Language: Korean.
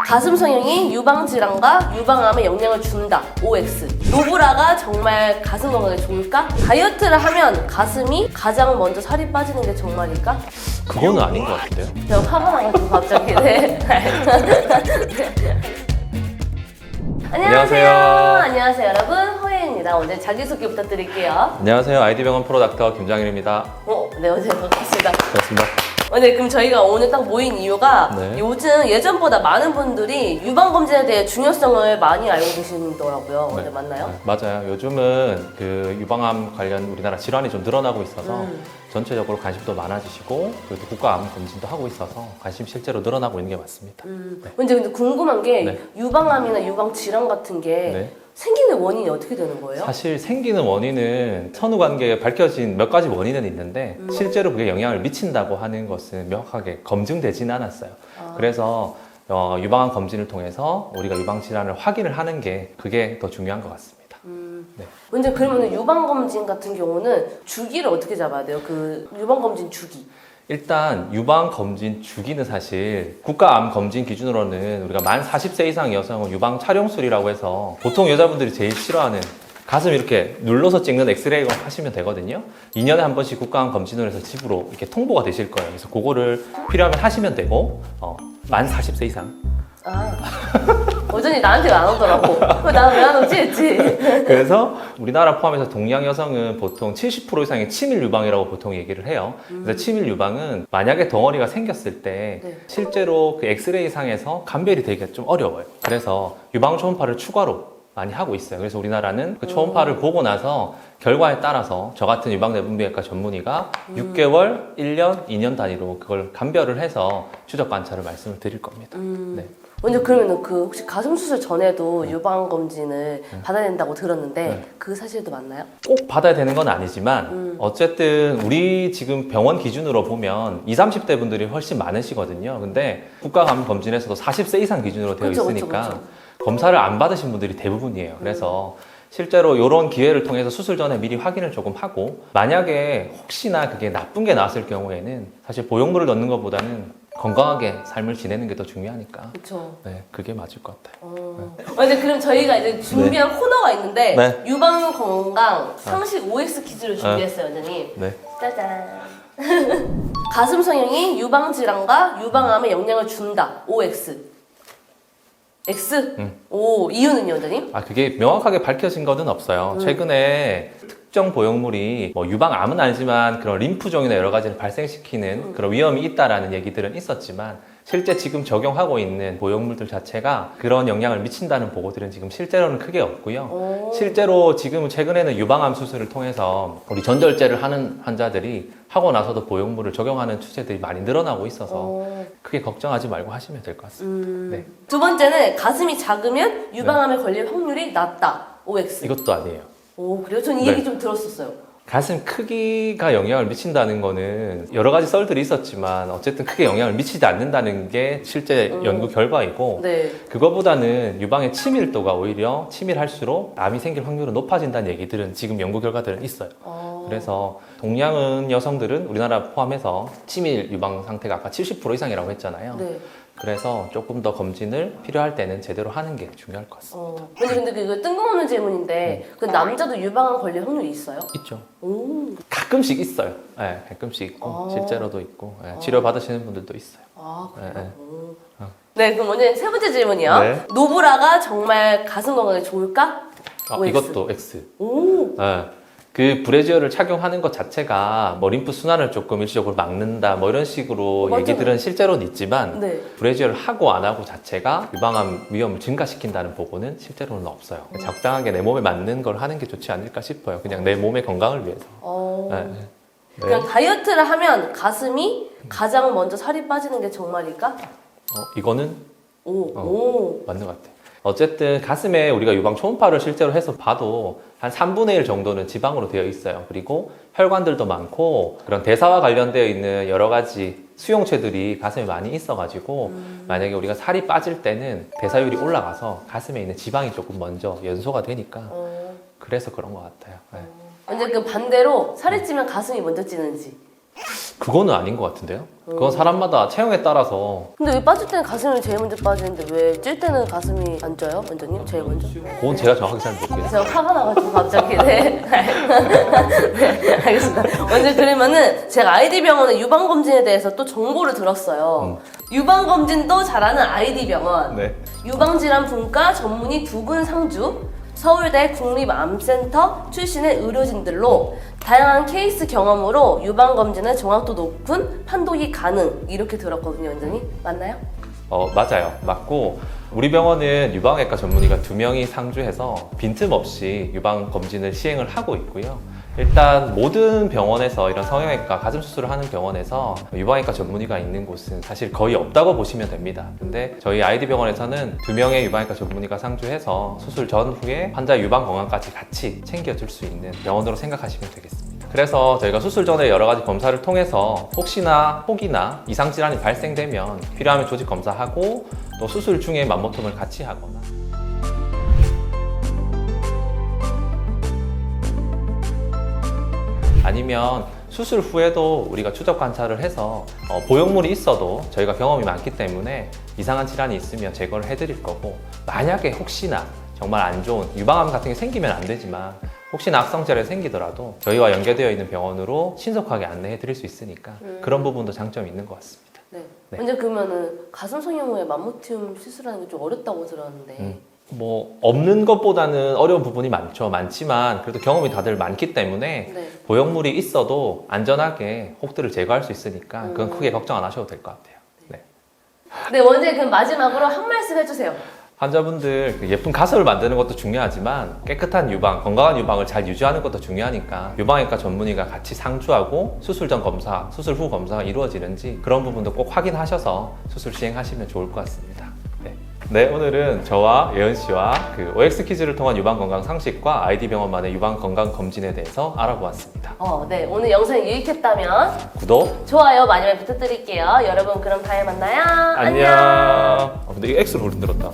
가슴 성형이 유방 질환과 유방암에 영향을 준다. OX. 노브라가 정말 가슴 건강에 좋을까? 다이어트를 하면 가슴이 가장 먼저 살이 빠지는 게 정말일까? 그거는 아닌 것 같은데요? 제가 화가 나가지고 갑자기. 네. 안녕하세요. 안녕하세요, 여러분. 허예입니다. 오늘 자기소개 부탁드릴게요. 안녕하세요. 아이디병원 프로닥터 김장일입니다. 네, 오늘 반갑습니다. 반갑습니다. 네, 그럼 저희가 오늘 딱 모인 이유가 네. 요즘 예전보다 많은 분들이 유방검진에 대해 중요성을 많이 알고 계시더라고요. 네, 맞나요? 네, 맞아요. 요즘은 그 유방암 관련 우리나라 질환이 좀 늘어나고 있어서 전체적으로 관심도 많아지시고 그리고 국가암 검진도 하고 있어서 관심 실제로 늘어나고 있는 게 맞습니다. 네. 근데 궁금한 게 네. 유방암이나 유방 질환 같은 게 네. 생기는 원인이 어떻게 되는 거예요? 사실 생기는 원인은 선후관계에 밝혀진 몇 가지 원인은 있는데 실제로 그게 영향을 미친다고 하는 것은 명확하게 검증되지는 않았어요. 그래서 유방암 검진을 통해서 우리가 유방 질환을 확인을 하는 게 그게 더 중요한 것 같습니다. 네. 근데 그러면 유방검진 같은 경우는 주기를 어떻게 잡아야 돼요? 그 유방검진 주기. 일단 유방 검진 주기는 사실 국가암 검진 기준으로는 우리가 만 40세 이상 여성은 유방 촬영술이라고 해서 보통 여자분들이 제일 싫어하는 가슴 이렇게 눌러서 찍는 엑스레이를 하시면 되거든요. 2년에 한 번씩 국가암 검진을 해서 집으로 이렇게 통보가 되실 거예요. 그래서 그거를 필요하면 하시면 되고 만 40세 이상. 여전히 나한테 안 오더라고. 나는 왜 안 오지? 했지. 그래서 우리나라 포함해서 동양 여성은 보통 70% 이상의 치밀 유방이라고 보통 얘기를 해요. 그래서 치밀 유방은 만약에 덩어리가 생겼을 때 네. 실제로 그 엑스레이 상에서 감별이 되기가 좀 어려워요. 그래서 유방 초음파를 추가로 많이 하고 있어요. 그래서 우리나라는 그 초음파를 보고 나서 결과에 따라서 저 같은 유방내분비외과 전문의가 6개월, 1년, 2년 단위로 그걸 감별을 해서 추적 관찰을 말씀을 드릴 겁니다. 네. 먼저 그러면 그 혹시 가슴 수술 전에도 유방 검진을 받아야 된다고 들었는데 네. 그 사실도 맞나요? 꼭 받아야 되는 건 아니지만 어쨌든 우리 지금 병원 기준으로 보면 20, 30대 분들이 훨씬 많으시거든요. 근데 국가암 검진에서도 40세 이상 기준으로 되어 있으니까 그쵸. 검사를 안 받으신 분들이 대부분이에요. 그래서 실제로 이런 기회를 통해서 수술 전에 미리 확인을 조금 하고 만약에 혹시나 그게 나쁜 게 나왔을 경우에는 사실 보형물을 넣는 것보다는 건강하게 삶을 지내는 게 더 중요하니까 그렇죠. 네, 그게 맞을 것 같아요. 이제 그럼 저희가 이제 준비한 코너가 있는데 네. 유방 건강 상식 OX 퀴즈를 준비했어요, 원장님. 네. 짜잔. 가슴 성형이 유방 질환과 유방암에 영향을 준다. OX. X? 오, 이유는요, 원장님? 그게 명확하게 밝혀진 것은 없어요. 최근에 특정 보형물이 뭐 유방암은 아니지만 그런 림프종이나 여러 가지를 발생시키는 그런 위험이 있다라는 얘기들은 있었지만 실제 지금 적용하고 있는 보형물들 자체가 그런 영향을 미친다는 보고들은 지금 실제로는 크게 없고요. 실제로 지금 최근에는 유방암 수술을 통해서 우리 전절제를 하는 환자들이 하고 나서도 보형물을 적용하는 추세들이 많이 늘어나고 있어서 크게 걱정하지 말고 하시면 될 것 같습니다. 네. 두 번째는 가슴이 작으면 유방암에 걸릴 확률이 낮다. OX. 이것도 아니에요. 오, 그래요? 저는 이 네. 얘기 좀 들었었어요. 가슴 크기가 영향을 미친다는 거는 여러 가지 썰들이 있었지만 어쨌든 크게 영향을 미치지 않는다는 게 실제 연구 결과이고 네. 그거보다는 유방의 치밀도가 오히려 치밀할수록 암이 생길 확률은 높아진다는 얘기들은 지금 연구 결과들은 있어요. 그래서 동양은 여성들은 우리나라 포함해서 치밀 유방 상태가 아까 70% 이상이라고 했잖아요. 네. 그래서 조금 더 검진을 필요할 때는 제대로 하는 게 중요할 것 같습니다. 근데 그 뜬금없는 질문인데 그 남자도 유방암 걸릴 확률이 있어요? 있죠. 오. 가끔씩 있어요. 네, 가끔씩 있고 실제로도 있고 치료 받으시는 분들도 있어요. 그래요? 네, 그럼 먼저 세 번째 질문이요. 네. 노브라가 정말 가슴 건강에 좋을까? OX. 이것도 X. 오. 네. 그 브래지어를 착용하는 것 자체가 뭐 림프 순환을 조금 일시적으로 막는다 뭐 이런 식으로 맞아요. 얘기들은 실제로는 있지만 네. 브래지어를 하고 안 하고 자체가 유방암 위험을 증가시킨다는 보고는 실제로는 없어요. 적당하게 내 몸에 맞는 걸 하는 게 좋지 않을까 싶어요. 그냥 내 몸의 건강을 위해서. 네. 그냥 다이어트를 하면 가슴이 가장 먼저 살이 빠지는 게 정말일까? 이거는 오. 맞는 것 같아요. 어쨌든 가슴에 우리가 유방 초음파를 실제로 해서 봐도 한 3분의 1 정도는 지방으로 되어 있어요. 그리고 혈관들도 많고 그런 대사와 관련되어 있는 여러 가지 수용체들이 가슴에 많이 있어가지고 만약에 우리가 살이 빠질 때는 대사율이 올라가서 가슴에 있는 지방이 조금 먼저 연소가 되니까 그래서 그런 것 같아요. 네. 근데 그 반대로 살이 찌면 가슴이 먼저 찌는지. 그거는 아닌 것 같은데요? 그건 사람마다 체형에 따라서. 근데 왜 빠질 때는 가슴이 제일 먼저 빠지는데 왜 찔 때는 가슴이 안 쪄요? 원장님? 제일 먼저? 그건 제가 정확히 잘 모르겠어요. 제가 화가 나가지고 갑자기 네. 네, 알겠습니다. 먼저 그러면은 제가 아이디 병원의 유방검진에 대해서 또 정보를 들었어요. 유방검진도 잘하는 아이디 병원. 네. 유방질환 분과 전문의 두 분 상주, 서울대 국립암센터 출신의 의료진들로 다양한 케이스 경험으로 유방검진의 정확도 높은 판독이 가능 이렇게 들었거든요, 원장님. 맞나요? 맞아요. 맞고 우리 병원은 유방외과 전문의가 2명이 상주해서 빈틈없이 유방 검진을 시행을 하고 있고요. 일단 모든 병원에서 이런 성형외과 가슴 수술을 하는 병원에서 유방외과 전문의가 있는 곳은 사실 거의 없다고 보시면 됩니다. 근데 저희 아이디 병원에서는 2명의 유방외과 전문의가 상주해서 수술 전후에 환자 유방 건강까지 같이 챙겨줄 수 있는 병원으로 생각하시면 되겠습니다. 그래서 저희가 수술 전에 여러 가지 검사를 통해서 혹시나 혹이나 이상 질환이 발생되면 필요하면 조직 검사하고 또 수술 중에 맘모톰을 같이 하거나 아니면 수술 후에도 우리가 추적 관찰을 해서 보형물이 있어도 저희가 경험이 많기 때문에 이상한 질환이 있으면 제거를 해드릴 거고, 만약에 혹시나 정말 안 좋은 유방암 같은 게 생기면 안 되지만 혹시나 악성 질환이 생기더라도 저희와 연계되어 있는 병원으로 신속하게 안내해 드릴 수 있으니까 그런 부분도 장점이 있는 것 같습니다. 네. 네. 근데 그러면은 가슴 성형 후에 맘모티움 시술하는 게 좀 어렵다고 들었는데 뭐 없는 것보다는 어려운 부분이 많지만 그래도 경험이 다들 많기 때문에 네. 보형물이 있어도 안전하게 혹들을 제거할 수 있으니까 그건 크게 걱정 안 하셔도 될 것 같아요. 네. 네, 원장님 그럼 마지막으로 한 말씀 해주세요. 환자분들 예쁜 가슴을 만드는 것도 중요하지만 깨끗한 유방, 건강한 유방을 잘 유지하는 것도 중요하니까 유방외과 전문의가 같이 상주하고 수술 전 검사, 수술 후 검사가 이루어지는지 그런 부분도 꼭 확인하셔서 수술 시행하시면 좋을 것 같습니다. 네, 오늘은 저와 예은 씨와 그 OX 퀴즈를 통한 유방 건강 상식과 아이디 병원만의 유방 건강 검진에 대해서 알아보았습니다. 네, 오늘 영상이 유익했다면 구독, 좋아요 많이 많이 부탁드릴게요. 여러분 그럼 다음에 만나요. 안녕. 근데 이거 X로 흔들었다.